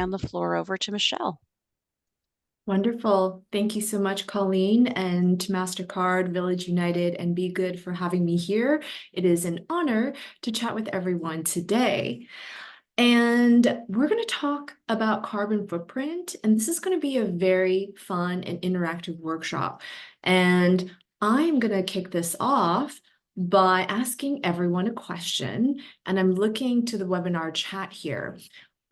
hand the floor over to Michelle. Wonderful. Thank you so much, Colleen, and to MasterCard, Village United, and Be Good for having me here. It is an honor to chat with everyone today. And we're going to talk about carbon footprint, and this is going to be a very fun and interactive workshop. And I'm going to kick this off by asking everyone a question, and I'm looking to the webinar chat here.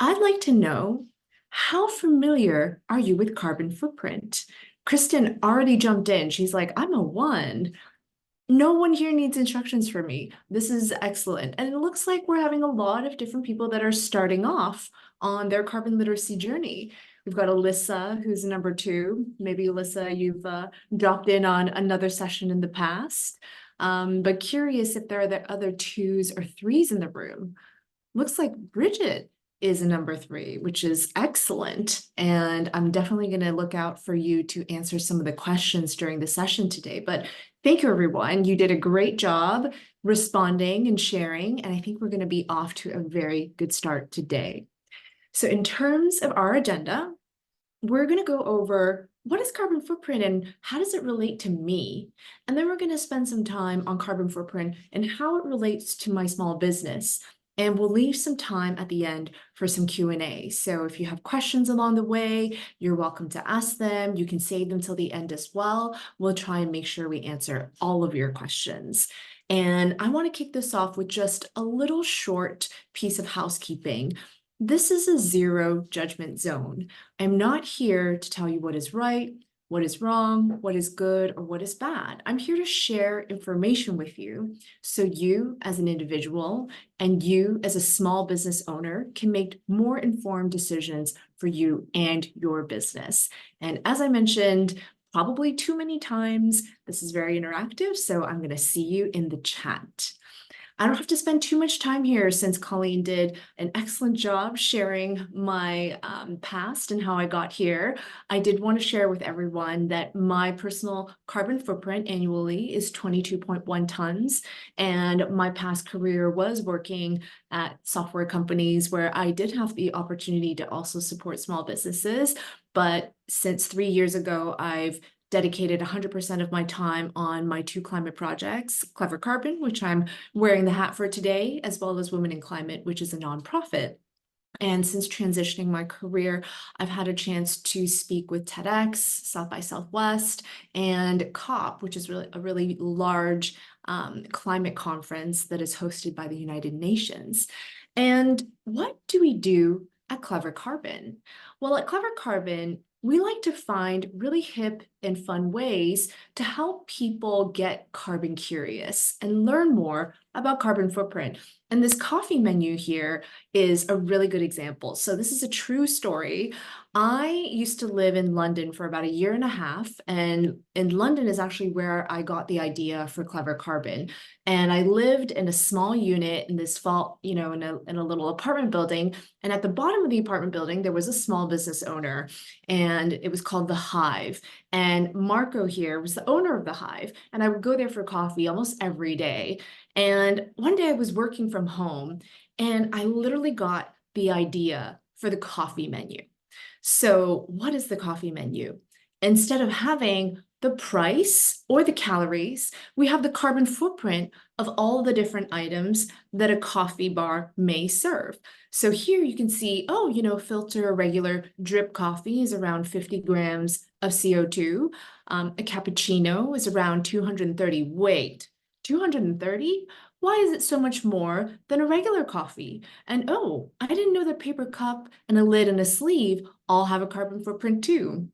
I'd like to know, how familiar are you with carbon footprint? Kristen already jumped in. She's like, I'm a 1. No one here needs instructions for me. This is excellent. And it looks like we're having a lot of different people that are starting off on their carbon literacy journey. We've got Alyssa, who's number 2. Maybe Alyssa, you've dropped in on another session in the past. But curious if there are the other 2s or 3s in the room. Looks like Bridget is a number 3, which is excellent. And I'm definitely going to look out for you to answer some of the questions during the session today. But thank you, everyone. You did a great job responding and sharing. And I think we're going to be off to a very good start today. So in terms of our agenda, we're going to go over what is carbon footprint and how does it relate to me? And then we're going to spend some time on carbon footprint and how it relates to my small business. And we'll leave some time at the end for some Q&A. So if you have questions along the way, you're welcome to ask them. You can save them till the end as well. We'll try and make sure we answer all of your questions. And I want to kick this off with just a little short piece of housekeeping. This is a zero judgment zone. I'm not here to tell you what is right, what is wrong, what is good, or what is bad. I'm here to share information with you so you as an individual and you as a small business owner can make more informed decisions for you and your business. And as I mentioned, probably too many times, this is very interactive, so I'm going to see you in the chat. I don't have to spend too much time here since Colleen did an excellent job sharing my past and how I got here. I did want to share with everyone that my personal carbon footprint annually is 22.1 tons. And my past career was working at software companies where I did have the opportunity to also support small businesses. But since 3 years ago, I've dedicated 100% of my time on my 2 climate projects, Clever Carbon, which I'm wearing the hat for today, as well as Women in Climate, which is a nonprofit. And since transitioning my career, I've had a chance to speak with TEDx, South by Southwest, and COP, which is a really large climate conference that is hosted by the United Nations. And what do we do at Clever Carbon? Well, at Clever Carbon, we like to find really hip and fun ways to help people get carbon curious and learn more about carbon footprint. And this coffee menu here is a really good example. So this is a true story. I used to live in London for about 1.5 years, and in London is actually where I got the idea for Clever Carbon. And I lived in a small unit in this in a little apartment building. And at the bottom of the apartment building, there was a small business owner, and it was called The Hive. And Marco here was the owner of The Hive, and I would go there for coffee almost every day. And one day I was working from home, and I literally got the idea for the coffee menu. So what is the coffee menu? Instead of having the price or the calories, we have the carbon footprint of all the different items that a coffee bar may serve. So here you can see, filter regular drip coffee is around 50 grams of CO2. A cappuccino is around 230. Wait, 230? Why is it so much more than a regular coffee? And oh, I didn't know that paper cup and a lid and a sleeve all have a carbon footprint too.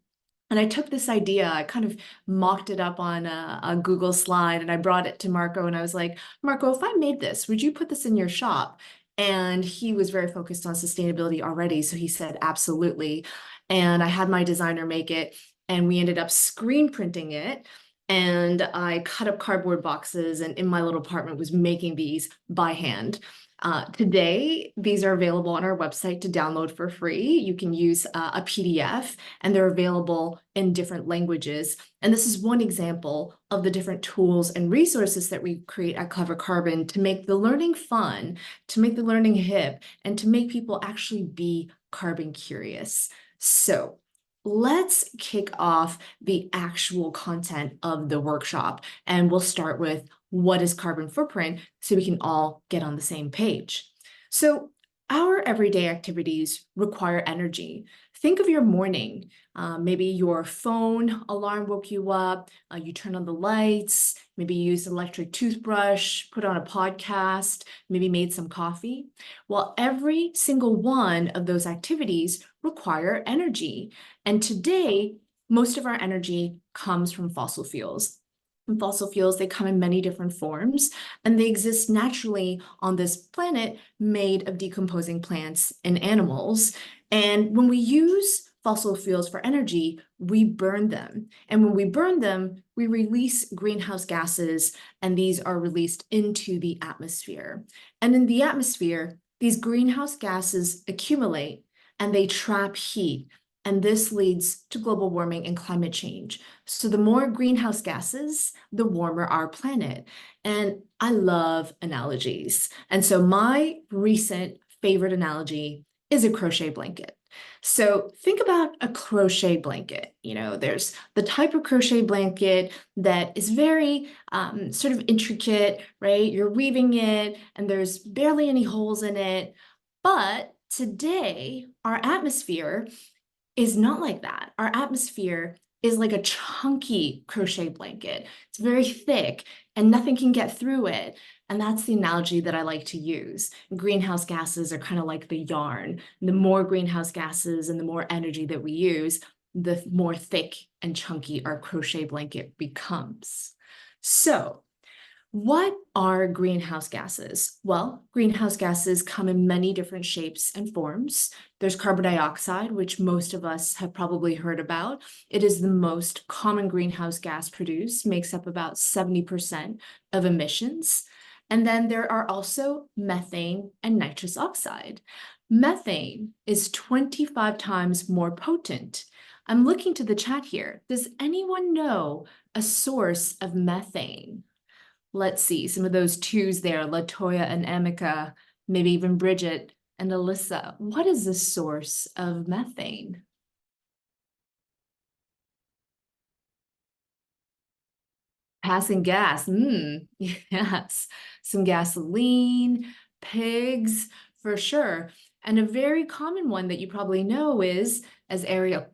And I took this idea, I kind of mocked it up on a Google slide, and I brought it to Marco, and I was like, Marco, if I made this, would you put this in your shop? And he was very focused on sustainability already, so he said, absolutely. And I had my designer make it, and we ended up screen printing it. And I cut up cardboard boxes, and in my little apartment was making these by hand. Today, these are available on our website to download for free. You can use a PDF, and they're available in different languages. And this is one example of the different tools and resources that we create at Clever Carbon to make the learning fun, to make the learning hip, and to make people actually be carbon curious. So let's kick off the actual content of the workshop, and we'll start with what is carbon footprint so we can all get on the same page. So our everyday activities require energy. Think of your morning. Maybe your phone alarm woke you up, you turn on the lights, maybe you used an electric toothbrush, put on a podcast, maybe made some coffee. Well, every single one of those activities require energy. And today, most of our energy comes from fossil fuels. And fossil fuels, they come in many different forms, and they exist naturally on this planet made of decomposing plants and animals. And when we use fossil fuels for energy, we burn them. And when we burn them, we release greenhouse gases, and these are released into the atmosphere. And in the atmosphere, these greenhouse gases accumulate and they trap heat. And this leads to global warming and climate change. So the more greenhouse gases, the warmer our planet. And I love analogies. And so my recent favorite analogy is a crochet blanket. So think about a crochet blanket. There's the type of crochet blanket that is very sort of intricate, right? You're weaving it and there's barely any holes in it. But today, our atmosphere is not like that. Our atmosphere is like a chunky crochet blanket. It's very thick and nothing can get through it. And that's the analogy that I like to use. Greenhouse gases are kind of like the yarn. The more greenhouse gases and the more energy that we use, the more thick and chunky our crochet blanket becomes. So, what are greenhouse gases? Well, greenhouse gases come in many different shapes and forms. There's carbon dioxide, which most of us have probably heard about. It is the most common greenhouse gas produced, makes up about 70% of emissions. And then there are also methane and nitrous oxide. Methane is 25 times more potent. I'm looking to the chat here. Does anyone know a source of methane? Let's see some of those twos there, Latoya and Emika, maybe even Bridget and Alyssa. What is the source of methane? Passing gas. Yes. Some gasoline, pigs, for sure. And a very common one that you probably know is, as Ariel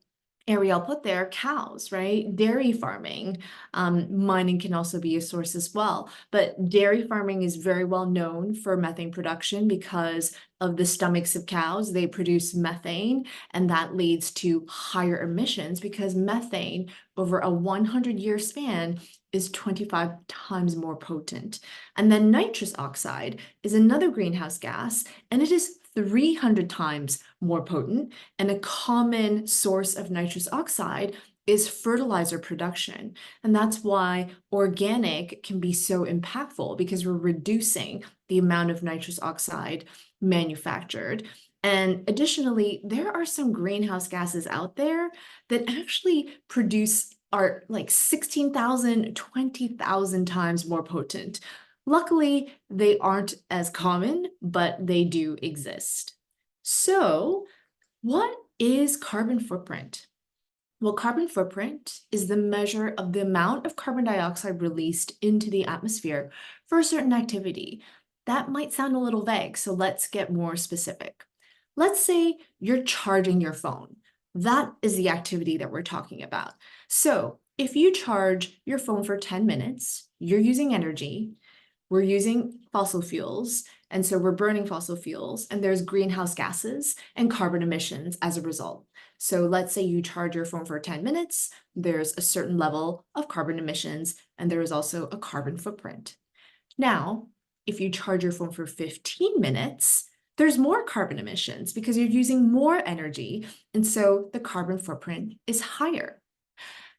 put there, cows, right? Dairy farming. Mining can also be a source as well. But dairy farming is very well known for methane production because of the stomachs of cows. They produce methane, and that leads to higher emissions because methane over a 100-year span is 25 times more potent. And then nitrous oxide is another greenhouse gas, and it is 300 times more potent. And a common source of nitrous oxide is fertilizer production. And that's why organic can be so impactful, because we're reducing the amount of nitrous oxide manufactured. And additionally, there are some greenhouse gases out there that actually are like 16,000, 20,000 times more potent. Luckily, they aren't as common, but they do exist. So, what is carbon footprint? Well, carbon footprint is the measure of the amount of carbon dioxide released into the atmosphere for a certain activity. That might sound a little vague, so let's get more specific. Let's say you're charging your phone. That is the activity that we're talking about. So, if you charge your phone for 10 minutes, you're using energy. We're using fossil fuels, and so we're burning fossil fuels, and there's greenhouse gases and carbon emissions as a result. So let's say you charge your phone for 10 minutes, there's a certain level of carbon emissions, and there is also a carbon footprint. Now, if you charge your phone for 15 minutes, there's more carbon emissions because you're using more energy, and so the carbon footprint is higher.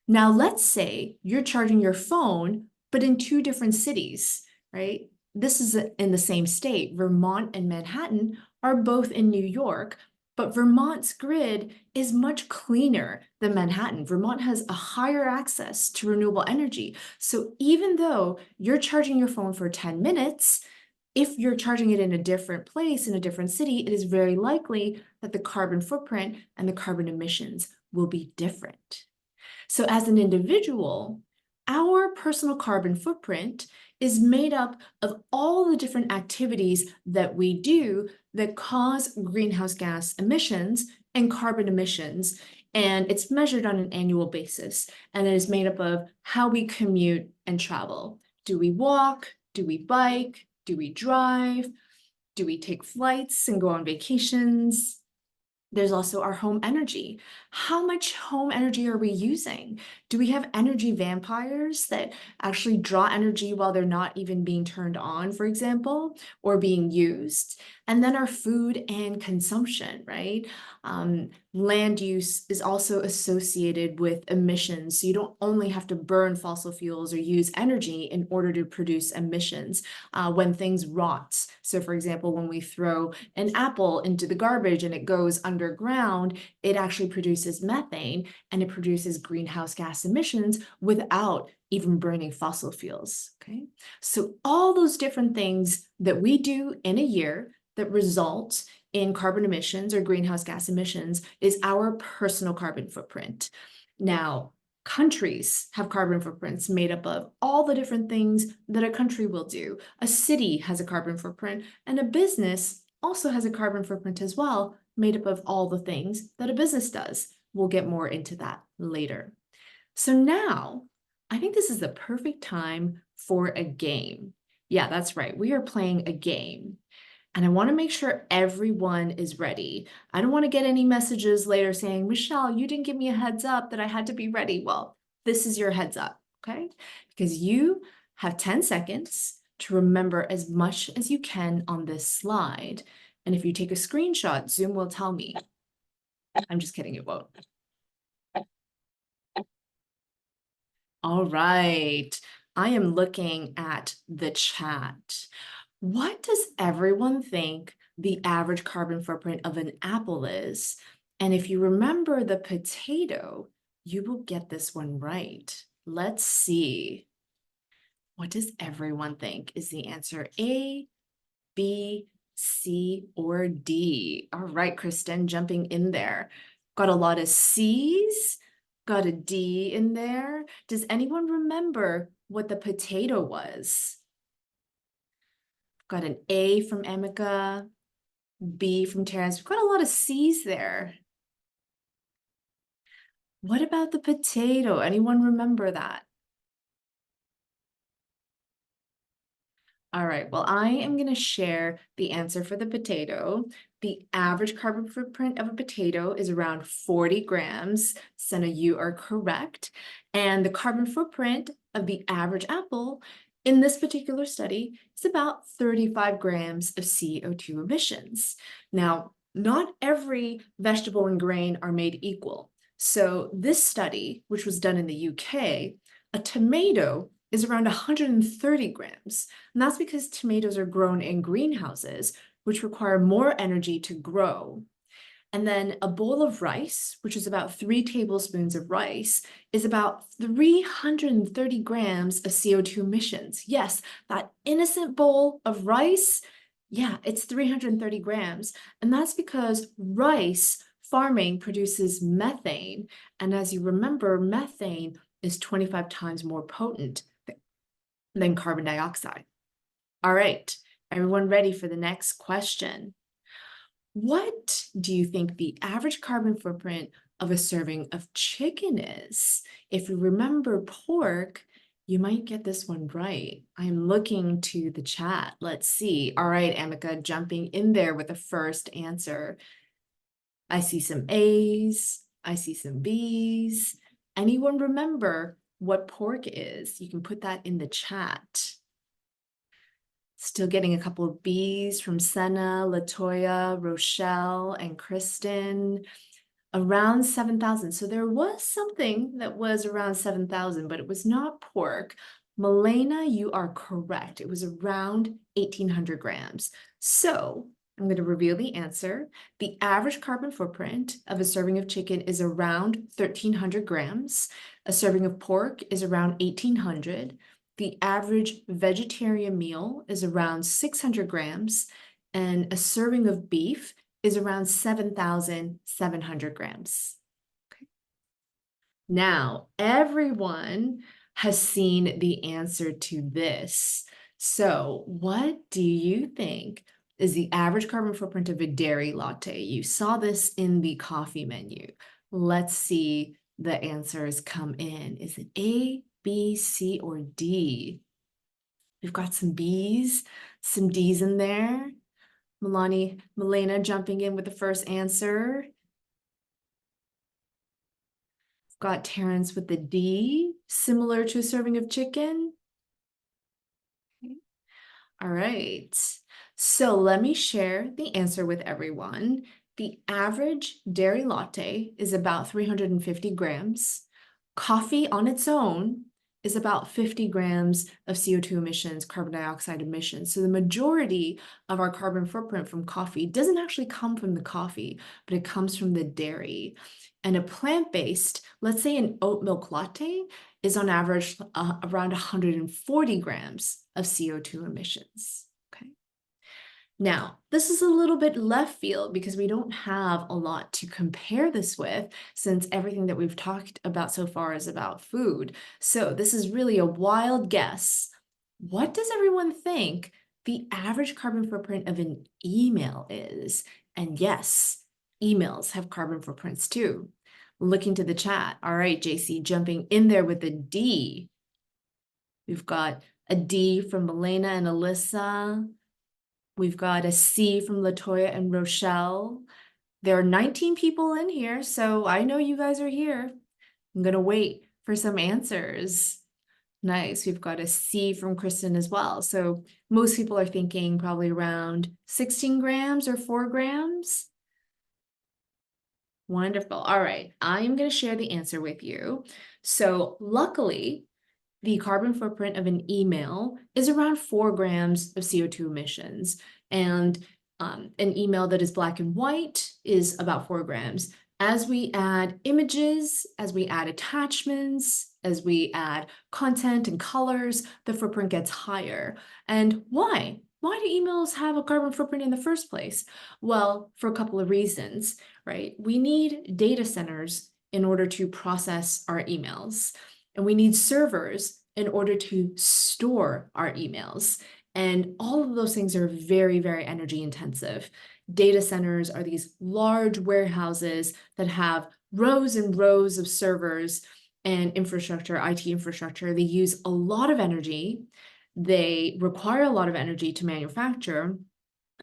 Now, let's say you're charging your phone, but in two different cities, right? This is in the same state. Vermont and Manhattan are both in New York, but Vermont's grid is much cleaner than Manhattan. Vermont has a higher access to renewable energy. So even though you're charging your phone for 10 minutes, if you're charging it in a different place, in a different city, it is very likely that the carbon footprint and the carbon emissions will be different. So as an individual, our personal carbon footprint is made up of all the different activities that we do that cause greenhouse gas emissions and carbon emissions. And it's measured on an annual basis. And it is made up of how we commute and travel. Do we walk? Do we bike? Do we drive? Do we take flights and go on vacations? There's also our home energy. How much home energy are we using? Do we have energy vampires that actually draw energy while they're not even being turned on, for example, or being used? And then our food and consumption, right? Land use is also associated with emissions. So you don't only have to burn fossil fuels or use energy in order to produce emissions when things rot. So for example, when we throw an apple into the garbage and it goes underground, it actually produces methane and it produces greenhouse gas emissions without even burning fossil fuels, okay? So all those different things that we do in a year that result in carbon emissions or greenhouse gas emissions is our personal carbon footprint. Now, countries have carbon footprints made up of all the different things that a country will do. A city has a carbon footprint, and a business also has a carbon footprint as well, made up of all the things that a business does. We'll get more into that later. So now, I think this is the perfect time for a game. Yeah, that's right. We are playing a game. And I want to make sure everyone is ready. I don't want to get any messages later saying, Michelle, you didn't give me a heads up that I had to be ready. Well, this is your heads up, okay? Because you have 10 seconds to remember as much as you can on this slide. And if you take a screenshot, Zoom will tell me. I'm just kidding, it won't. All right, I am looking at the chat. What does everyone think the average carbon footprint of an apple is? And if you remember the potato, you will get this one right. Let's see. What does everyone think? Is the answer A, B, C, or D? All right, Kristen, jumping in there. Got a lot of C's, got a D in there. Does anyone remember what the potato was? Got an A from Emeka, B from Terrence. We've got a lot of C's there. What about the potato? Anyone remember that? All right, well, I am going to share the answer for the potato. The average carbon footprint of a potato is around 40 grams. Senna, you are correct. And the carbon footprint of the average apple in this particular study is about 35 grams of CO2 emissions. Now, not every vegetable and grain are made equal. So this study, which was done in the UK, a tomato is around 130 grams. And that's because tomatoes are grown in greenhouses, which require more energy to grow. And then a bowl of rice, which is about 3 tablespoons of rice, is about 330 grams of CO2 emissions. Yes, that innocent bowl of rice, yeah, it's 330 grams. And that's because rice farming produces methane. And as you remember, methane is 25 times more potent than carbon dioxide. All right, everyone ready for the next question? What do you think the average carbon footprint of a serving of chicken is? If you remember pork, you might get this one right. I'm looking to the chat. Let's see. All right, Emeka, jumping in there with the first answer. I see some A's. I see some B's. Anyone remember what pork is? You can put that in the chat. Still getting a couple of B's from Senna, Latoya, Rochelle, and Kristen. Around 7,000. So there was something that was around 7,000, but it was not pork. Milena, you are correct. It was around 1,800 grams. So I'm going to reveal the answer. The average carbon footprint of a serving of chicken is around 1,300 grams. A serving of pork is around 1,800. the average vegetarian meal is around 600 grams, and a serving of beef is around 7,700 grams. Okay. Now, everyone has seen the answer to this. So, what do you think is the average carbon footprint of a dairy latte? You saw this in the coffee menu. Let's see the answers come in. Is it A, B, C, or D? We've got some B's, some D's in there. Milena jumping in with the first answer. Got Terrence with the D, similar to a serving of chicken. Okay. All right. So let me share the answer with everyone. The average dairy latte is about 350 grams. Coffee on its own is about 50 grams of CO2 emissions, carbon dioxide emissions. So the majority of our carbon footprint from coffee doesn't actually come from the coffee, but it comes from the dairy. And a plant-based, let's say an oat milk latte, is on average around 140 grams of CO2 emissions. Okay. Now, this is a little bit left field because we don't have a lot to compare this with, since everything that we've talked about so far is about food. So this is really a wild guess. What does everyone think the average carbon footprint of an email is? And yes, emails have carbon footprints too. Looking to the chat. All right, JC, jumping in there with a D. We've got a D from Milena and Alyssa. We've got a C from Latoya and Rochelle. There are 19 people in here, so I know you guys are here. I'm gonna wait for some answers. Nice, we've got a C from Kristen as well. So most people are thinking probably around 16 grams or 4 grams. Wonderful. All right, I am going to share the answer with you. So luckily, the carbon footprint of an email is around 4 grams of CO2 emissions. And an email that is black and white is about 4 grams. As we add images, as we add attachments, as we add content and colors, the footprint gets higher. And why? Why do emails have a carbon footprint in the first place? Well, for a couple of reasons, right? We need data centers in order to process our emails, and we need servers in order to store our emails. And all of those things are very, very energy intensive. Data centers are these large warehouses that have rows and rows of servers and infrastructure, IT infrastructure. They use a lot of energy. They require a lot of energy to manufacture.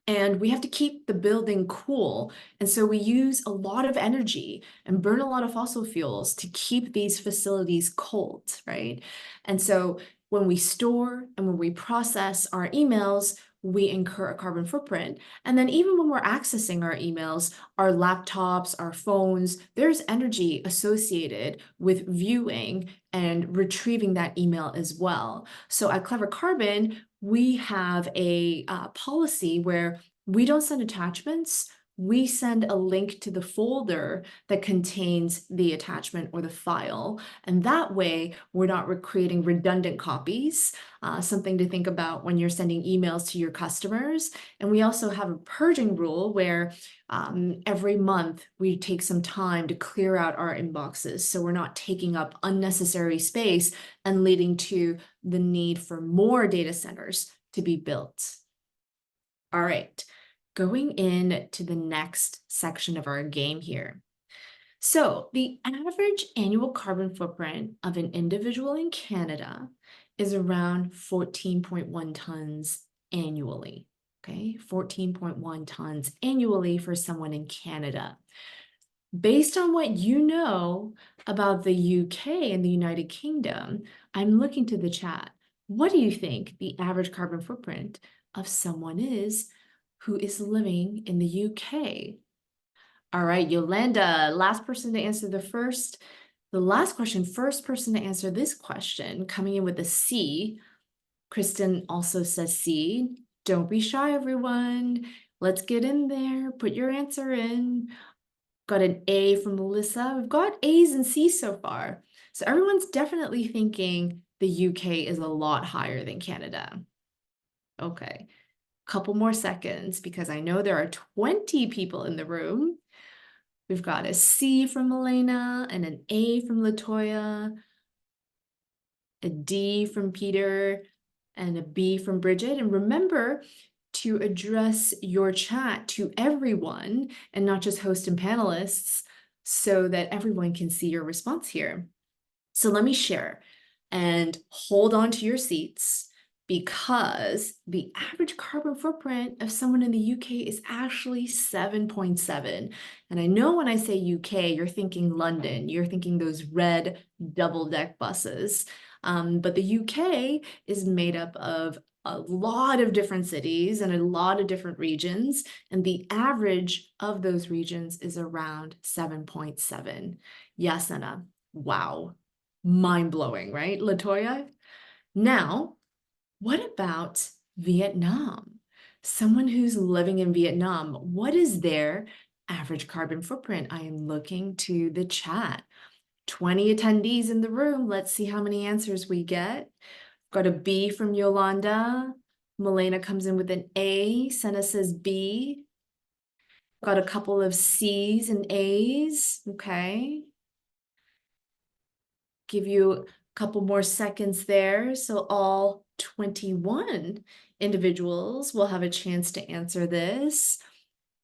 And we have to keep the building cool. And so we use a lot of energy and burn a lot of fossil fuels to keep these facilities cold, right? And so when we store and when we process our emails, we incur a carbon footprint. And then even when we're accessing our emails, our laptops, our phones, there's energy associated with viewing and retrieving that email as well. So at Clever Carbon, we have a policy where we don't send attachments. We send a link to the folder that contains the attachment or the file. And that way, we're not creating redundant copies, something to think about when you're sending emails to your customers. And we also have a purging rule where every month we take some time to clear out our inboxes, so we're not taking up unnecessary space and leading to the need for more data centers to be built. All right, going in to the next section of our game here. So the average annual carbon footprint of an individual in Canada is around 14.1 tons annually. Okay, 14.1 tons annually for someone in Canada. Based on what you know about the UK and the United Kingdom, I'm looking to the chat. What do you think the average carbon footprint of someone is who is living in the UK? All right, Yolanda, last person to answer the last question, first person to answer this question, coming in with a C. Kristen also says C. Don't be shy, everyone. Let's get in there. Put your answer in. Got an A from Melissa. We've got A's and C's so far. So everyone's definitely thinking the UK is a lot higher than Canada. Okay, couple more seconds because I know there are 20 people in the room. We've got a C from Elena and an A from Latoya, a D from Peter, and a B from Bridget. And remember to address your chat to everyone and not just host and panelists so that everyone can see your response here. So let me share and hold on to your seats because the average carbon footprint of someone in the UK is actually 7.7. And I know when I say UK, you're thinking London, you're thinking those red double-deck buses. But the UK is made up of a lot of different cities and a lot of different regions, and the average of those regions is around 7.7. Yes, Anna. Wow. Mind-blowing, right, Latoya? Now, what about Vietnam? Someone who's living in Vietnam, what is their average carbon footprint? I am looking to the chat. 20 attendees in the room. Let's see how many answers we get. Got a B from Yolanda. Milena comes in with an A. Senna says B. Got a couple of C's and A's. Okay. Give you a couple more seconds there. So all 21 individuals will have a chance to answer this.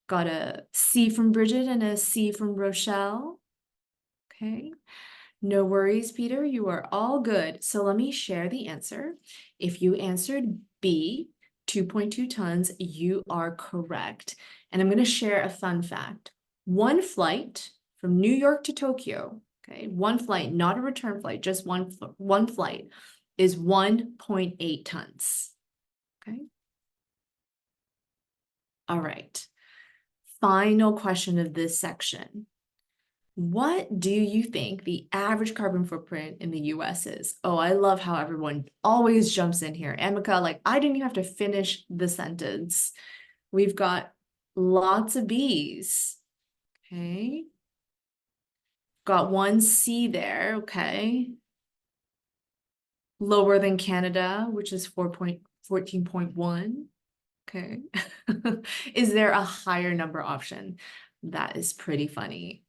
Got a C from Bridget and a C from Rochelle. Okay. No worries, Peter, you are all good. So let me share the answer. If you answered B, 2.2 tons, you are correct. And I'm going to share a fun fact. One flight from New York to Tokyo, okay, one flight, not a return flight, just one flight, is 1.8 tons. Okay. All right. Final question of this section. What do you think the average carbon footprint in the US is? Oh, I love how everyone always jumps in here. Emika, like I didn't even have to finish the sentence. We've got lots of B's. Okay. Got one C there. Okay. Lower than Canada, which is 14.1. Okay. Is there a higher number option? That is pretty funny.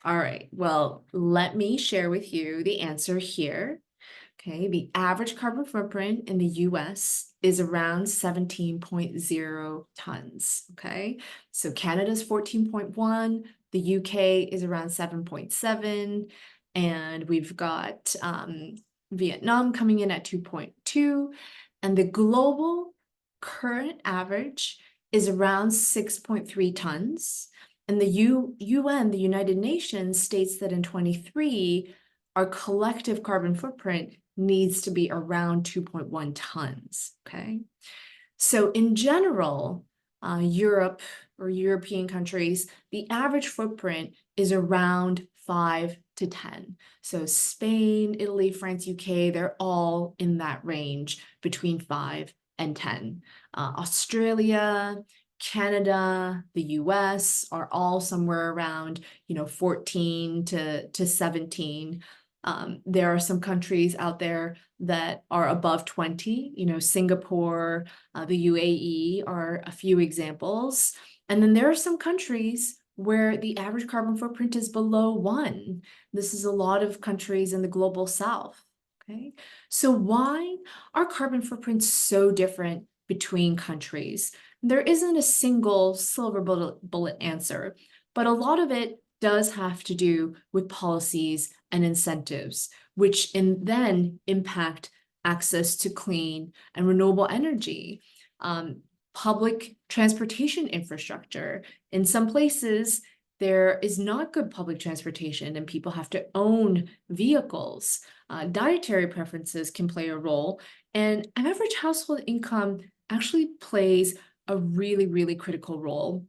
All right, well, let me share with you the answer here. Okay, the average carbon footprint in the US is around 17.0 tons. Okay, so Canada's 14.1, the UK is around 7.7, and we've got Vietnam coming in at 2.2, and the global current average is around 6.3 tons. And the UN, the United Nations, states that in 23, our collective carbon footprint needs to be around 2.1 tons, okay? So in general, Europe or European countries, the average footprint is around 5 to 10. So Spain, Italy, France, UK, they're all in that range between 5 and 10. Australia, Canada, the US are all somewhere around, 14 to 17. There are some countries out there that are above 20, Singapore, the UAE are a few examples. And then there are some countries where the average carbon footprint is below 1. This is a lot of countries in the global south. Okay, so why are carbon footprints so different between countries? There isn't a single silver bullet answer, but a lot of it does have to do with policies and incentives, which then impact access to clean and renewable energy, public transportation infrastructure. In some places, there is not good public transportation and people have to own vehicles. Dietary preferences can play a role, and average household income actually plays a really, really critical role.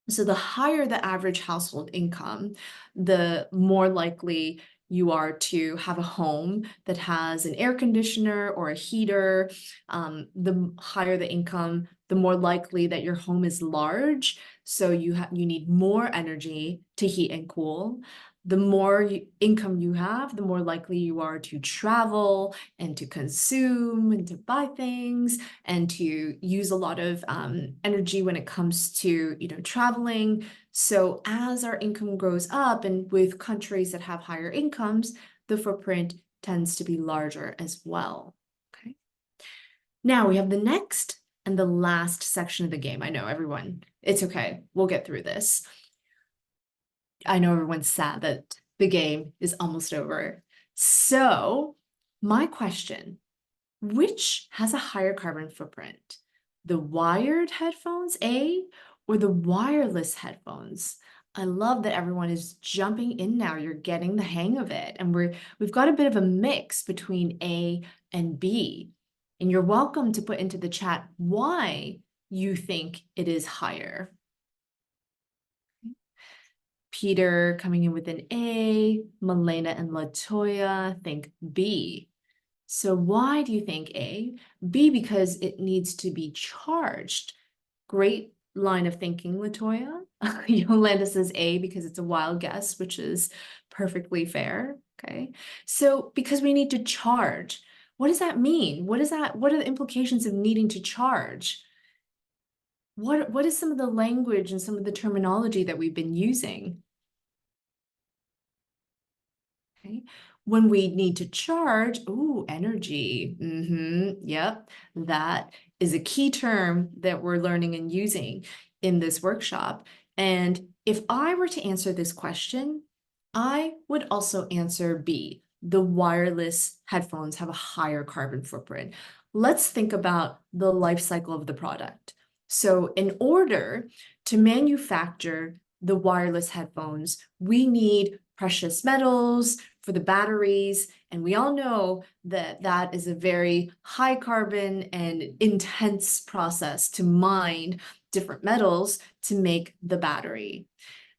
So the higher the average household income, the more likely you are to have a home that has an air conditioner or a heater. The higher the income, the more likely that your home is large. So you need more energy to heat and cool. the more income you have, the more likely you are to travel and to consume and to buy things and to use a lot of energy when it comes to, traveling. So as our income goes up, and with countries that have higher incomes, the footprint tends to be larger as well. Okay. Now we have the next and the last section of the game. I know everyone, it's okay. We'll get through this. I know everyone's sad that the game is almost over. So my question, which has a higher carbon footprint? The wired headphones, A, or the wireless headphones? I love that everyone is jumping in now. You're getting the hang of it. And we've got a bit of a mix between A and B. And you're welcome to put into the chat why you think it is higher. Peter coming in with an A, Milena and Latoya think B. So why do you think A? B, because it needs to be charged. Great line of thinking, Latoya. Yolanda says A because it's a wild guess, which is perfectly fair. Okay. So because we need to charge, what does that mean? What are the implications of needing to charge? What is some of the language and some of the terminology that we've been using? Okay. When we need to charge, energy. Yep, that is a key term that we're learning and using in this workshop. And if I were to answer this question, I would also answer B. The wireless headphones have a higher carbon footprint. Let's think about the life cycle of the product. So in order to manufacture the wireless headphones, we need precious metals for the batteries. And we all know that that is a very high carbon and intense process to mine different metals to make the battery.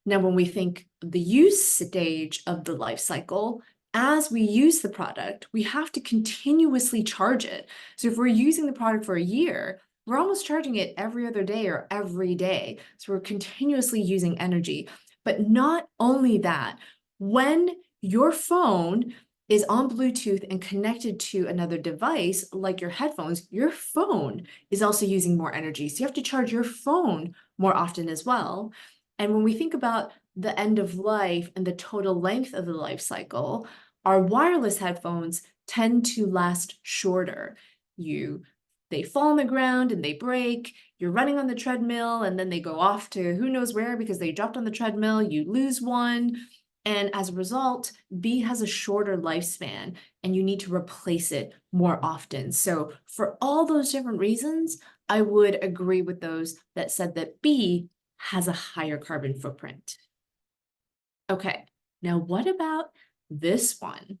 Now, when we think the use stage of the life cycle, as we use the product, we have to continuously charge it. So if we're using the product for a year, we're almost charging it every other day or every day. So we're continuously using energy. But not only that, when your phone is on Bluetooth and connected to another device, like your headphones, your phone is also using more energy. So you have to charge your phone more often as well. And when we think about the end of life and the total length of the life cycle, our wireless headphones tend to last shorter. They fall on the ground and they break. You're running on the treadmill and then they go off to who knows where because they dropped on the treadmill. You lose one. And as a result, B has a shorter lifespan and you need to replace it more often. So for all those different reasons, I would agree with those that said that B has a higher carbon footprint. Okay, now what about this one?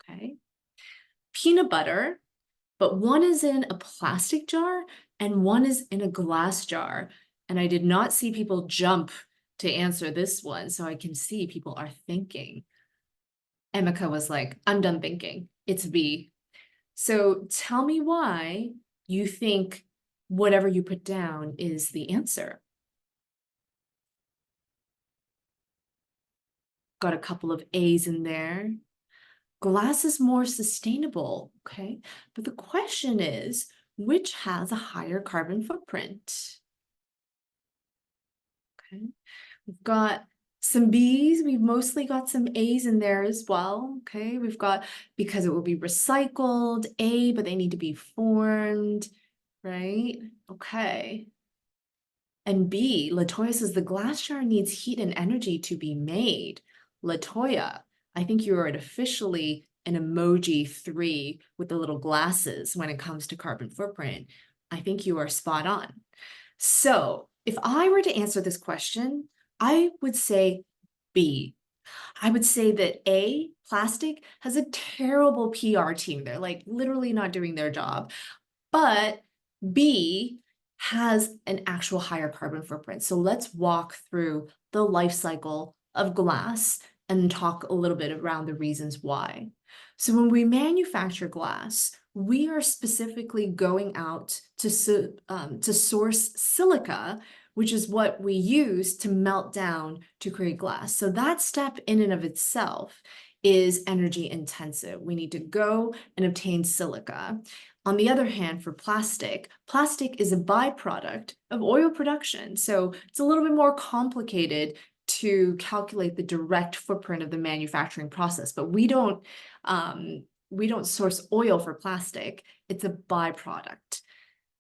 Okay, peanut butter, but one is in a plastic jar and one is in a glass jar. And I did not see people jump to answer this one, so I can see people are thinking. Emeka was like, I'm done thinking, it's B. So tell me why you think whatever you put down is the answer. Got a couple of A's in there. Glass is more sustainable, okay? But the question is, which has a higher carbon footprint? Okay, we've got some B's, we've mostly got some A's in there as well, okay? We've got, because it will be recycled, A, but they need to be formed, right? Okay. And B, Latoya says the glass jar needs heat and energy to be made. Latoya, I think you are officially an emoji 3 with the little glasses when it comes to carbon footprint. I think you are spot on. So if I were to answer this question, I would say B. I would say that A, plastic, has a terrible PR team. They're like literally not doing their job. But B has an actual higher carbon footprint. So let's walk through the life cycle of glass and talk a little bit around the reasons why. So when we manufacture glass, we are specifically going out to source silica, which is what we use to melt down to create glass. So that step in and of itself is energy intensive. We need to go and obtain silica. On the other hand, for plastic, plastic is a byproduct of oil production. So it's a little bit more complicated to calculate the direct footprint of the manufacturing process, but we don't source oil for plastic. It's a byproduct.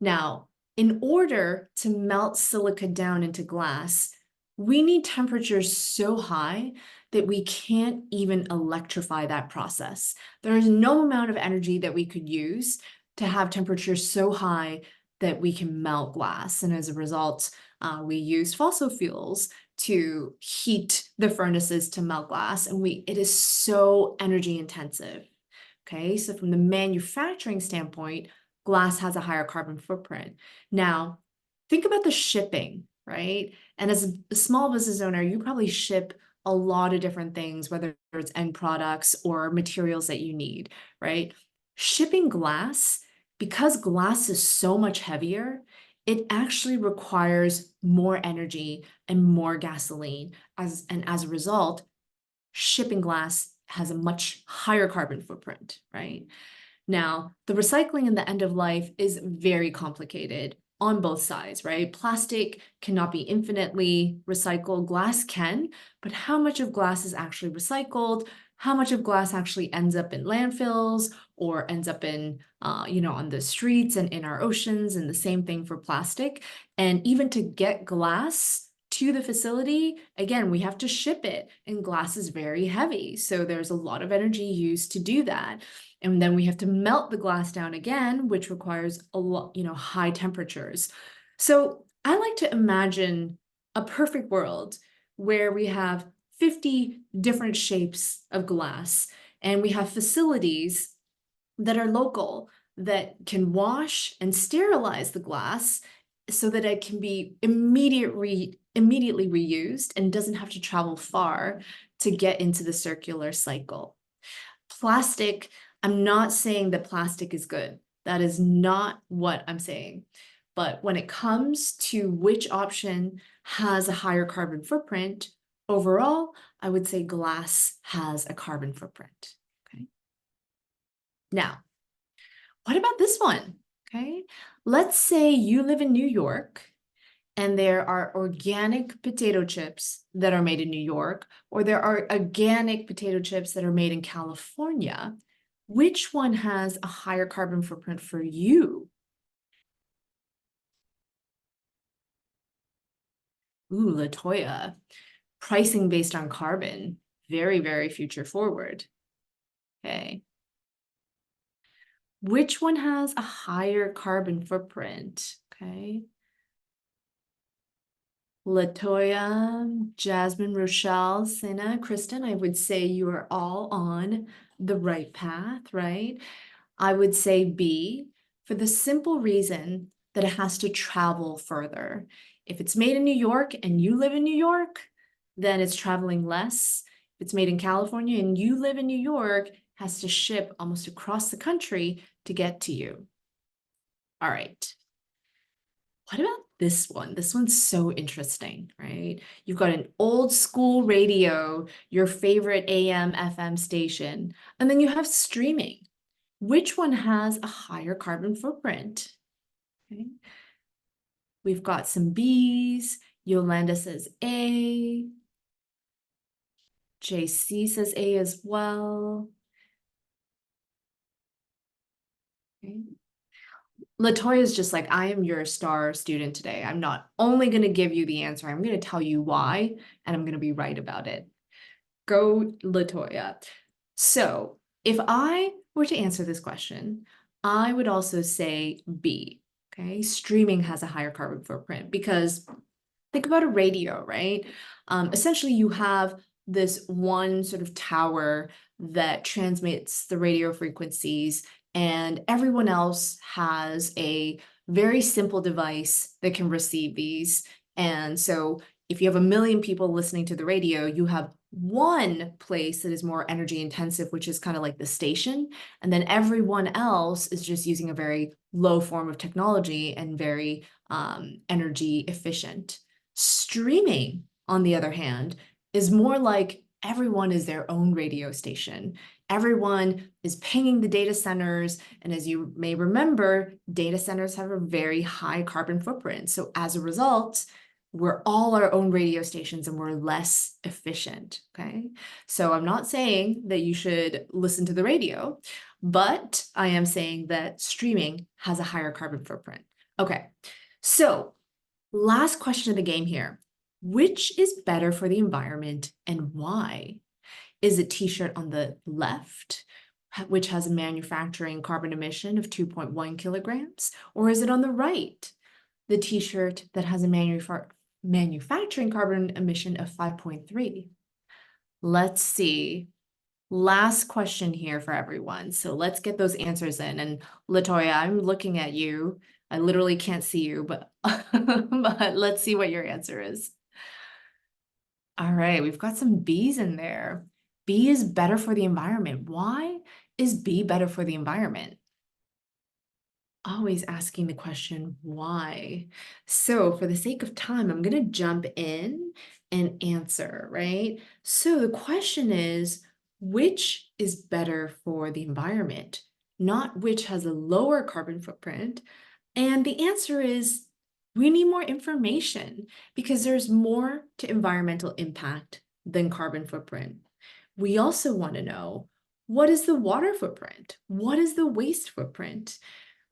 Now, in order to melt silica down into glass, we need temperatures so high that we can't even electrify that process. There is no amount of energy that we could use to have temperatures so high that we can melt glass. And as a result, we use fossil fuels to heat the furnaces to melt glass, and it is so energy intensive. Okay, so from the manufacturing standpoint, glass has a higher carbon footprint. Now, think about the shipping, right? And as a small business owner, you probably ship a lot of different things, whether it's end products or materials that you need, right? Shipping glass, because glass is so much heavier, it actually requires more energy and more gasoline. And as a result, shipping glass has a much higher carbon footprint, right? Now, the recycling and the end of life is very complicated on both sides, right? Plastic cannot be infinitely recycled. Glass can, but how much of glass is actually recycled? How much of glass actually ends up in landfills or ends up in, on the streets and in our oceans, and the same thing for plastic. And even to get glass to the facility, again, we have to ship it, and glass is very heavy. So there's a lot of energy used to do that. And then we have to melt the glass down again, which requires a lot, high temperatures. So I like to imagine a perfect world where we have 50 different shapes of glass, and we have facilities that are local that can wash and sterilize the glass so that it can be immediately reused and doesn't have to travel far to get into the circular cycle. Plastic, I'm not saying that plastic is good. That is not what I'm saying. But when it comes to which option has a higher carbon footprint, overall, I would say glass has a carbon footprint. Okay. Now, what about this one? Okay. Let's say you live in New York and there are organic potato chips that are made in New York, or there are organic potato chips that are made in California. Which one has a higher carbon footprint for you? Ooh, Latoya, pricing based on carbon. Very, very future forward. Okay. Which one has a higher carbon footprint? Okay. Latoya, Jasmine, Rochelle, Sina, Kristen, I would say you are all on the right path, right? I would say B, for the simple reason that it has to travel further. If it's made in New York and you live in New York, then it's traveling less. If it's made in California and you live in New York, it has to ship almost across the country to get to you. All right. What about this one? This one's so interesting, right? You've got an old school radio, your favorite AM, FM station, and then you have streaming. Which one has a higher carbon footprint? Okay. We've got some B's. Yolanda says A. JC says A as well. Okay. Latoya is just like, I am your star student today. I'm not only going to give you the answer, I'm going to tell you why, and I'm going to be right about it. Go, Latoya. So if I were to answer this question, I would also say B. Okay, streaming has a higher carbon footprint because think about a radio, right? Essentially, you have this one sort of tower that transmits the radio frequencies, and everyone else has a very simple device that can receive these. And so if you have a million people listening to the radio, you have one place that is more energy intensive, which is kind of like the station. And then everyone else is just using a very low form of technology and very energy efficient. Streaming, on the other hand, is more like everyone is their own radio station. Everyone is pinging the data centers. And as you may remember, data centers have a very high carbon footprint. So as a result, we're all our own radio stations and we're less efficient, okay? So I'm not saying that you should listen to the radio, but I am saying that streaming has a higher carbon footprint. Okay, so last question of the game here. Which is better for the environment and why? Is it t-shirt on the left, which has a manufacturing carbon emission of 2.1 kilograms? Or is it on the right, the t-shirt that has a manufacturing carbon emission of 5.3? Let's see. Last question here for everyone. So let's get those answers in. And Latoya, I'm looking at you. I literally can't see you, but, but let's see what your answer is. All right, we've got some B's in there. B is better for the environment. Why is B better for the environment? Always asking the question, why? So for the sake of time, I'm going to jump in and answer, right? So the question is, which is better for the environment? Not which has a lower carbon footprint. And the answer is, we need more information because there's more to environmental impact than carbon footprint. We also want to know, what is the water footprint? What is the waste footprint?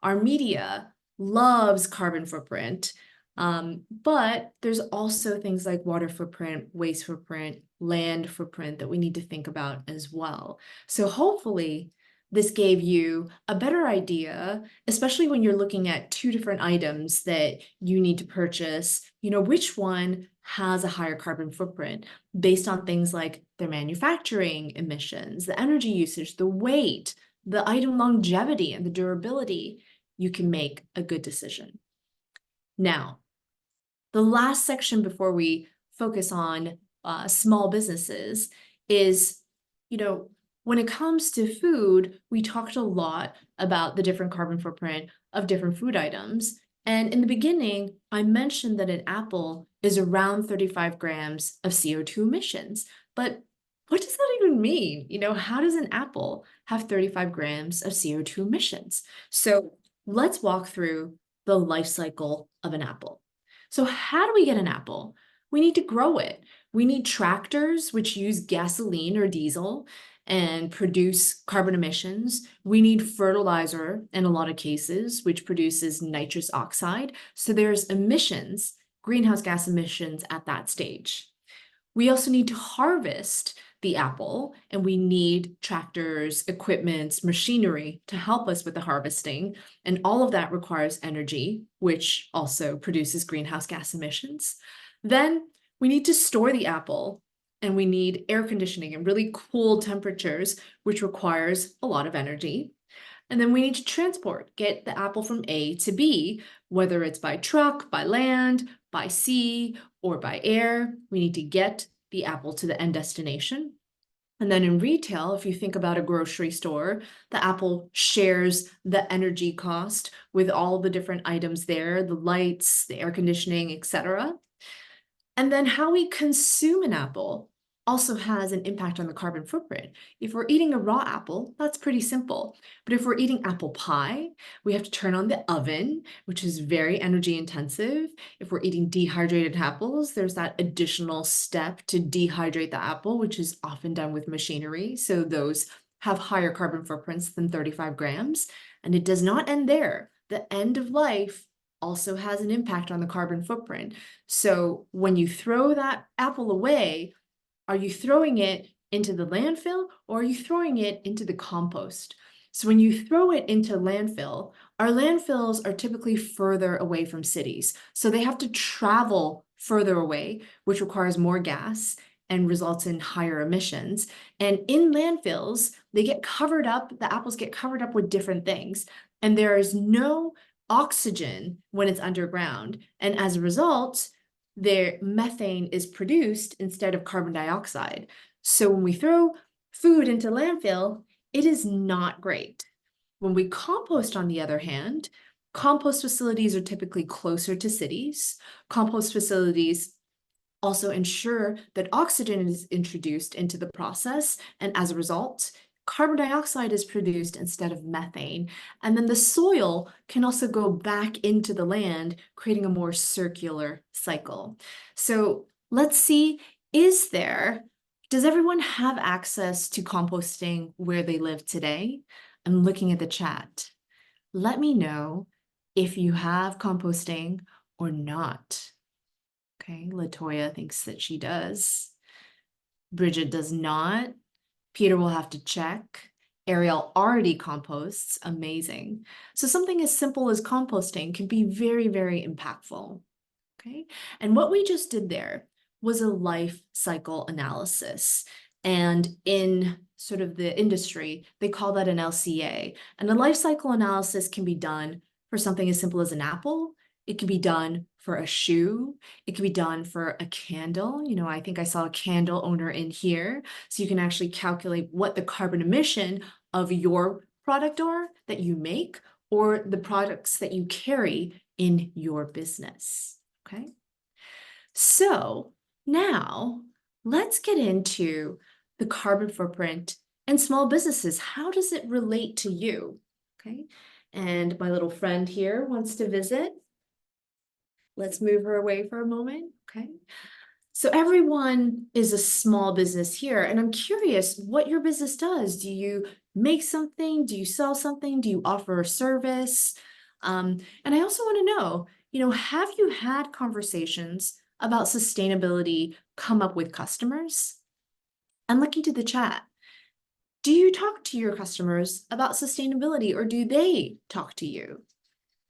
Our media loves carbon footprint, but there's also things like water footprint, waste footprint, land footprint that we need to think about as well. So hopefully this gave you a better idea, especially when you're looking at two different items that you need to purchase, which one has a higher carbon footprint based on things like their manufacturing emissions, the energy usage, the weight, the item longevity, and the durability. You can make a good decision. Now, the last section before we focus on small businesses is, when it comes to food, we talked a lot about the different carbon footprint of different food items. And in the beginning, I mentioned that an apple is around 35 grams of CO2 emissions. But what does that even mean? How does an apple have 35 grams of CO2 emissions? So let's walk through the life cycle of an apple. So how do we get an apple? We need to grow it. We need tractors, which use gasoline or diesel and produce carbon emissions. We need fertilizer in a lot of cases, which produces nitrous oxide. So there's emissions, greenhouse gas emissions at that stage. We also need to harvest the apple, and we need tractors, equipment, machinery to help us with the harvesting. And all of that requires energy, which also produces greenhouse gas emissions. Then we need to store the apple, and we need air conditioning and really cool temperatures, which requires a lot of energy. And then we need to get the apple from A to B, whether it's by truck, by land, by sea, or by air. We need to get the apple to the end destination. And then in retail, if you think about a grocery store, the apple shares the energy cost with all the different items there, the lights, the air conditioning, etc. And then how we consume an apple also has an impact on the carbon footprint. If we're eating a raw apple, that's pretty simple. But if we're eating apple pie, we have to turn on the oven, which is very energy intensive. If we're eating dehydrated apples, there's that additional step to dehydrate the apple, which is often done with machinery. So those have higher carbon footprints than 35 grams. And it does not end there. The end of life also has an impact on the carbon footprint. So when you throw that apple away, are you throwing it into the landfill or are you throwing it into the compost? So when you throw it into landfill, our landfills are typically further away from cities. So they have to travel further away, which requires more gas and results in higher emissions. And in landfills, they get covered up, the apples get covered up with different things. And there is no oxygen when it's underground. And as a result, their methane is produced instead of carbon dioxide. So when we throw food into landfill, it is not great. When we compost, on the other hand, compost facilities are typically closer to cities. Compost facilities also ensure that oxygen is introduced into the process, and as a result, carbon dioxide is produced instead of methane. And then the soil can also go back into the land, creating a more circular cycle. So let's see, does everyone have access to composting where they live today? I'm looking at the chat. Let me know if you have composting or not. Okay, Latoya thinks that she does. Bridget does not. Peter will have to check. Ariel already composts. Amazing. So something as simple as composting can be very, very impactful. Okay, and what we just did there was a life cycle analysis. And in sort of the industry, they call that an LCA. And a life cycle analysis can be done for something as simple as an apple. It can be done for a shoe. It can be done for a candle. You know, I think I saw a candle owner in here. So you can actually calculate what the carbon emission of your product are that you make or the products that you carry in your business. Okay. So now let's get into the carbon footprint and small businesses. How does it relate to you? Okay. And my little friend here wants to visit. Let's move her away for a moment. Okay. So everyone is a small business here, and I'm curious what your business does. Do you make something? Do you sell something? Do you offer a service? And I also want to know, have you had conversations about sustainability come up with customers? I'm looking to the chat. Do you talk to your customers about sustainability, or do they talk to you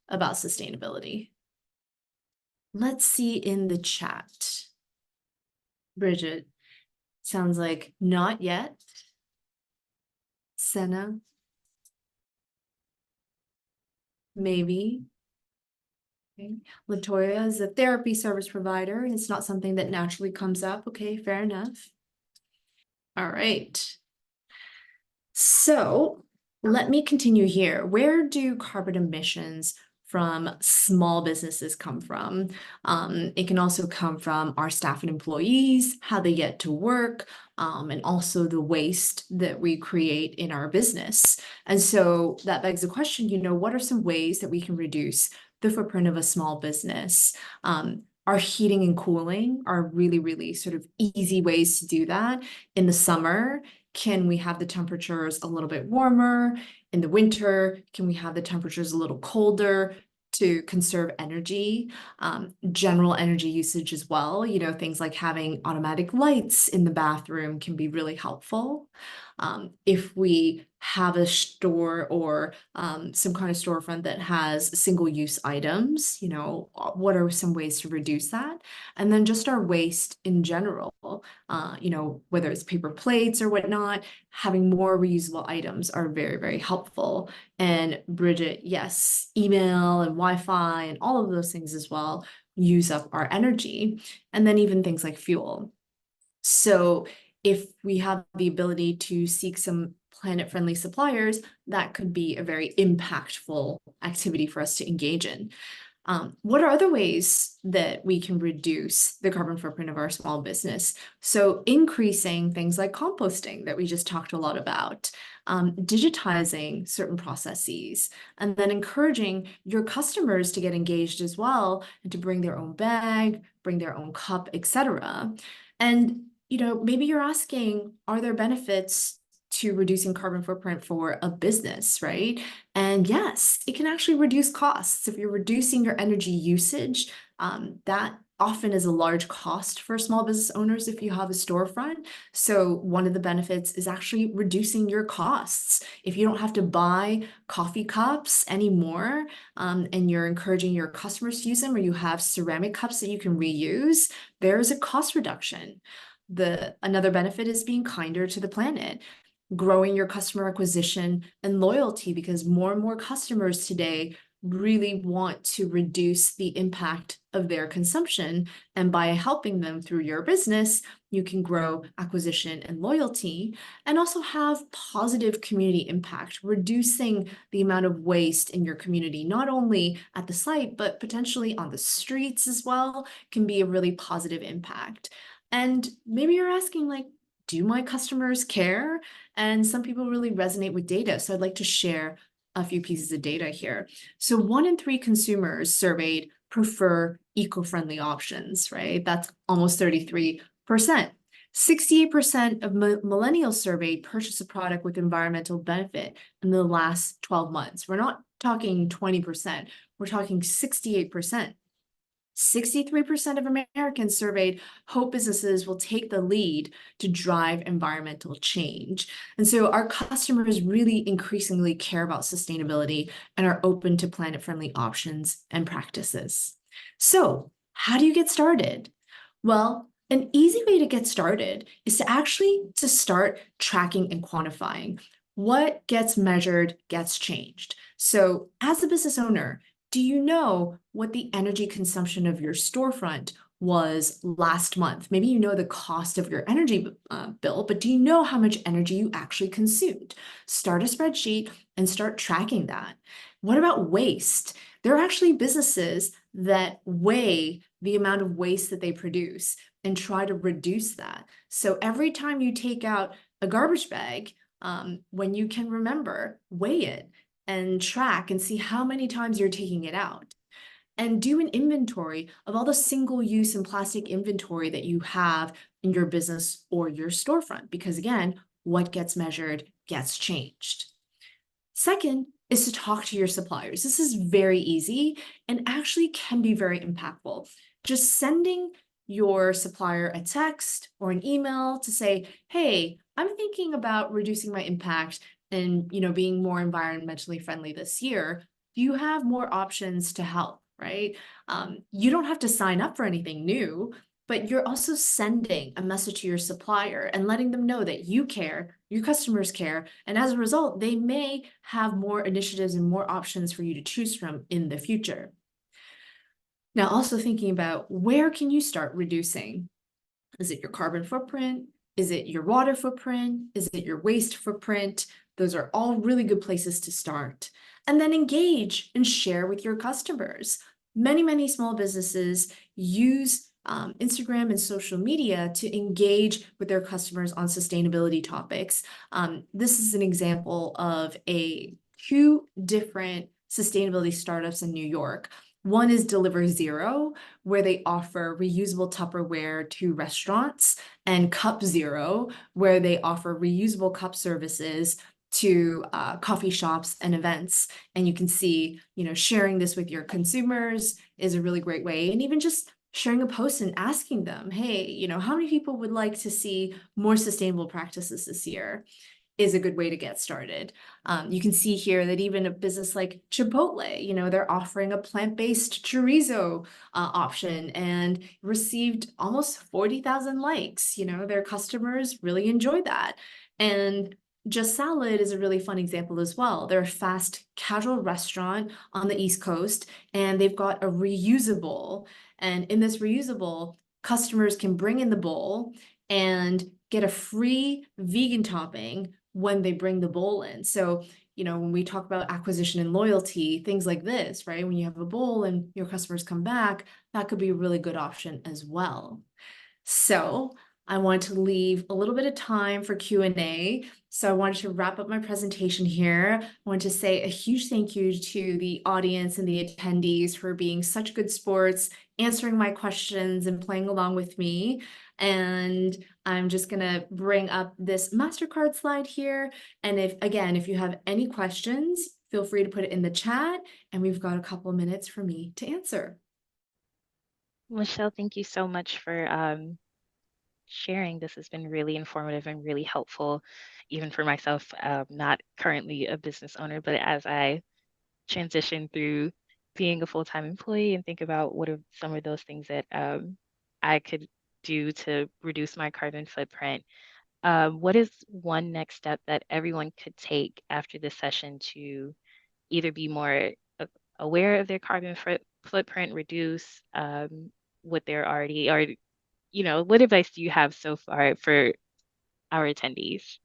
about sustainability? Let's see in the chat. Bridget, sounds like not yet. Senna, maybe. Okay. Latoya is a therapy service provider. It's not something that naturally comes up. Okay, fair enough. All right. So let me continue here. Where do carbon emissions from small businesses come from? It can also come from our staff and employees, how they get to work, and also the waste that we create in our business. And so that begs the question, what are some ways that we can reduce the footprint of a small business? Our heating and cooling are really, really sort of easy ways to do that. In the summer, can we have the temperatures a little bit warmer? In the winter, can we have the temperatures a little colder to conserve energy? General energy usage as well. Things like having automatic lights in the bathroom can be really helpful. If we have a store or some kind of storefront that has single-use items, what are some ways to reduce that? And then just our waste in general, whether it's paper plates or whatnot, having more reusable items are very, very helpful. And Bridget, yes, email and Wi-Fi and all of those things as well use up our energy. And then even things like fuel. So if we have the ability to seek some planet-friendly suppliers, that could be a very impactful activity for us to engage in. What are other ways that we can reduce the carbon footprint of our small business? So increasing things like composting that we just talked a lot about, digitizing certain processes, and then encouraging your customers to get engaged as well and to bring their own bag, bring their own cup, etc. And maybe you're asking, are there benefits to reducing carbon footprint for a business, right? And yes, it can actually reduce costs. If you're reducing your energy usage, that often is a large cost for small business owners if you have a storefront. So one of the benefits is actually reducing your costs. If you don't have to buy coffee cups anymore, and you're encouraging your customers to use them, or you have ceramic cups that you can reuse, there's a cost reduction. Another benefit is being kinder to the planet, growing your customer acquisition and loyalty, because more and more customers today really want to reduce the impact of their consumption. And by helping them through your business, you can grow acquisition and loyalty and also have positive community impact, reducing the amount of waste in your community, not only at the site, but potentially on the streets as well, can be a really positive impact. And maybe you're asking, like, do my customers care? And some people really resonate with data. So I'd like to share a few pieces of data here. So 1 in 3 consumers surveyed prefer eco-friendly options, right? That's almost 33%. 68% of millennials surveyed purchase a product with environmental benefit in the last 12 months. We're not talking 20%, we're talking 68%. 63% of Americans surveyed hope businesses will take the lead to drive environmental change. And so our customers really increasingly care about sustainability and are open to planet-friendly options and practices. So, how do you get started? Well, an easy way to get started is to start tracking and quantifying. What gets measured gets changed. So, as a business owner, do you know what the energy consumption of your storefront was last month? Maybe you know the cost of your energy bill, but do you know how much energy you actually consumed? Start a spreadsheet and start tracking that. What about waste? There are actually businesses that weigh the amount of waste that they produce and try to reduce that. So every time you take out a garbage bag, when you can remember, weigh it and track and see how many times you're taking it out. And do an inventory of all the single-use and plastic inventory that you have in your business or your storefront, because again, what gets measured gets changed. Second is to talk to your suppliers. This is very easy and actually can be very impactful. Just sending your supplier a text or an email to say, hey, I'm thinking about reducing my impact and being more environmentally friendly this year. Do you have more options to help, right? You don't have to sign up for anything new, but you're also sending a message to your supplier and letting them know that you care, your customers care, and as a result, they may have more initiatives and more options for you to choose from in the future. Now, also thinking about where can you start reducing? Is it your carbon footprint? Is it your water footprint? Is it your waste footprint? Those are all really good places to start. And then engage and share with your customers. Many small businesses use Instagram and social media to engage with their customers on sustainability topics. This is an example of two different sustainability startups in New York. One is Deliver Zero, where they offer reusable Tupperware to restaurants, and Cup Zero, where they offer reusable cup services to coffee shops and events. And you can see, sharing this with your consumers is a really great way. And even just sharing a post and asking them, hey, how many people would like to see more sustainable practices this year? Is a good way to get started. You can see here that even a business like Chipotle, they're offering a plant-based chorizo option and received almost 40,000 likes. Their customers really enjoy that. And Just Salad is a really fun example as well. They're a fast casual restaurant on the East Coast, and they've got a reusable. And in this reusable, customers can bring in the bowl and get a free vegan topping when they bring the bowl in. So, when we talk about acquisition and loyalty, things like this, right? When you have a bowl and your customers come back, that could be a really good option as well. So I want to leave a little bit of time for Q&A. So I wanted to wrap up my presentation here. I want to say a huge thank you to the audience and the attendees for being such good sports, answering my questions and playing along with me. And I'm just gonna bring up this MasterCard slide here. And if you have any questions, feel free to put it in the chat, and we've got a couple minutes for me to answer. Michelle, thank you so much for sharing. This has been really informative and really helpful, even for myself, not currently a business owner, but as I transition through being a full-time employee and think about what are some of those things that I could do to reduce my carbon footprint. What is one next step that everyone could take after this session to either be more aware of their carbon footprint, reduce what they're already, or, what advice do you have so far for our attendees?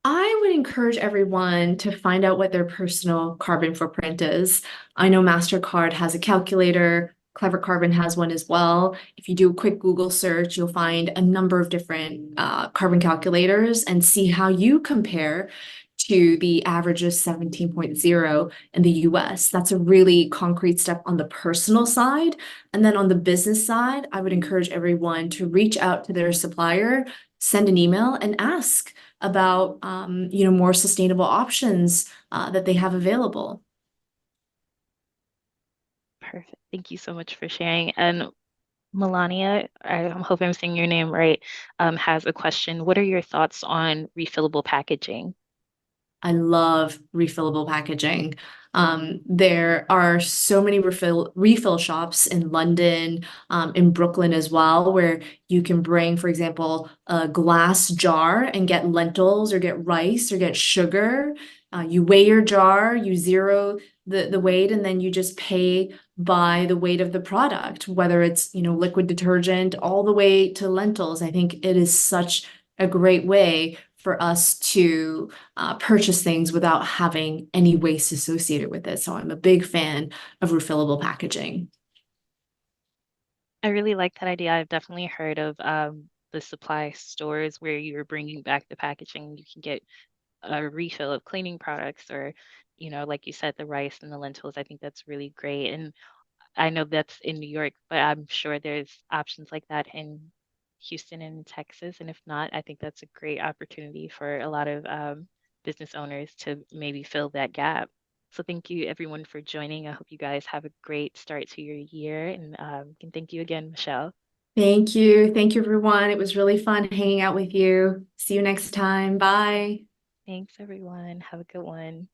I would encourage everyone to find out what their personal carbon footprint is. I know MasterCard has a calculator, Clever Carbon has one as well. If you do a quick Google search, you'll find a number of different carbon calculators and see how you compare to the average of 17.0 in the US. That's a really concrete step on the personal side. And then on the business side, I would encourage everyone to reach out to their supplier, send an email, and ask about more sustainable options that they have available. Perfect. Thank you so much for sharing. And Melania, I'm hoping I'm saying your name right, has a question. What are your thoughts on refillable packaging? I love refillable packaging. There are so many refill shops in London, in Brooklyn as well, where you can bring, for example, a glass jar and get lentils or get rice or get sugar. You weigh your jar, you zero the weight, and then you just pay by the weight of the product, whether it's, liquid detergent all the way to lentils. I think it is such a great way for us to purchase things without having any waste associated with it. So I'm a big fan of refillable packaging. I really like that idea. I've definitely heard of the supply stores where you're bringing back the packaging. You can get a refill of cleaning products or, like you said, the rice and the lentils. I think that's really great. And I know that's in New York, but I'm sure there's options like that in Houston and Texas. And if not, I think that's a great opportunity for a lot of business owners to maybe fill that gap. So thank you everyone for joining. I hope you guys have a great start to your year. And thank you again, Michelle. Thank you. Thank you, everyone. It was really fun hanging out with you. See you next time. Bye. Thanks, everyone. Have a good one.